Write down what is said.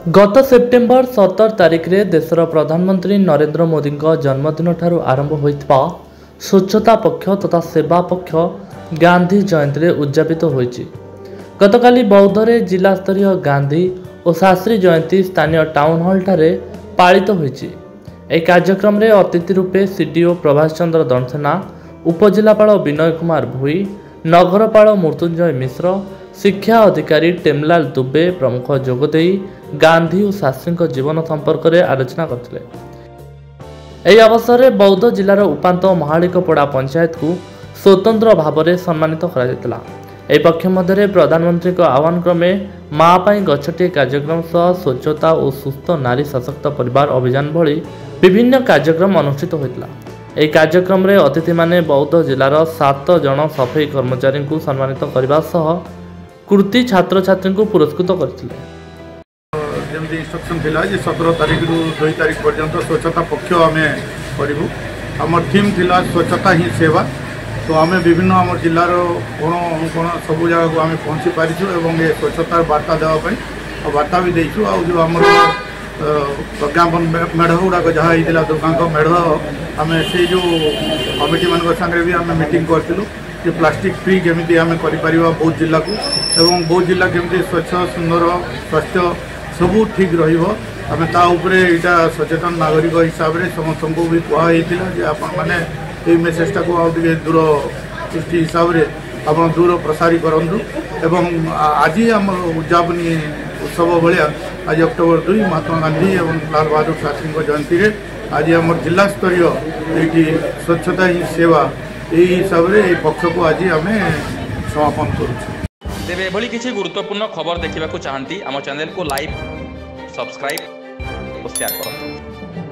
गत सेप्टेम्बर 17 तारिख रे देशर प्रधानमंत्री नरेंद्र मोदी जन्मदिन ठारू आरंभ होइतबा स्वच्छता पक्ष तथा सेवा पक्ष गांधी जयंती रे उद्यापित होइछि। गतकाली बौद्ध रे जिला स्तरीय गांधी और शास्त्री जयंती स्थानीय टाउन हॉल ठारे पालित होइछि। ए कार्यक्रम रे अतिथि रूपे सीडीओ प्रभाष चंद्र दंसेना, उपजिलापाल विनय कुमार भुई, नगरपाल मृत्युंजय मिश्र, शिक्षा अधिकारी टेमलाल दुबे प्रमुख जोगदेई गांधी और शास्त्री जीवन संपर्क में आलोचना करते। यह अवसर में बौद्ध जिलार उपांत महालिकपड़ा पंचायत को स्वतंत्र भाव में सम्मानित करा। पक्ष मध्य प्रधानमंत्री आह्वान क्रमे माँ पाई गछटे कार्यक्रम सह स्वच्छता और सुस्थ नारी सशक्त परिवार अभियान भली विभिन्न कार्यक्रम अनुष्ठित होता। यह कार्यक्रम में अतिथि माने बौद्ध जिलार 7 जन सफाई कर्मचारी को सम्मानित करने सह कृति छात्र छात्री को पुरस्कृत करते। जमी इंस्ट्रक्शन थिला जे 17 तारिख रु 2 तारिख पर्यंत स्वच्छता पक्ष आम करूँ। आम थीम थिला स्वच्छता ही सेवा। तो आम विभिन्न आम जिलार कोण अनुकोण सब जगह को आम पहुँची पारिछुँ एवं ये स्वच्छतार बार्ता देवाई बार्ता भी देचु। आ जो आम प्रज्ञापन मेढ़ गुड़ाक जहाँ होता दुर्गा मेढ़ आम से जो कमिटी मान सागर भी आम मीटिंग करूँ कि प्लास्टिक फ्री केमी आम कर बौद्ध जिला को एवं बौद्ध जिला केमी स्वच्छ सुंदर स्वास्थ्य सबू ठीक रमें यहाँ सचेतन नागरिक हिसाब से समस्त को भी कहुई आपण मैंने ये मेसेजटा को आगे दूर दृष्टि हिसाब से आप दूर प्रसारी करूँ। एवं आज आम उद्यापनी उत्सव भाया आज अक्टोबर 2 महात्मा गांधी एवं लाल बहादुर शास्त्री जयंती रे आज आम जिला स्तरीय ये स्वच्छता ही सेवा यही हिसाब से ये पक्ष को आज आम समापन करुँ। तेरे एभली किसी गुरुत्वपूर्ण खबर देखा चाहती आम चैनल को लाइक, सब्सक्राइब और शेयर करूँ।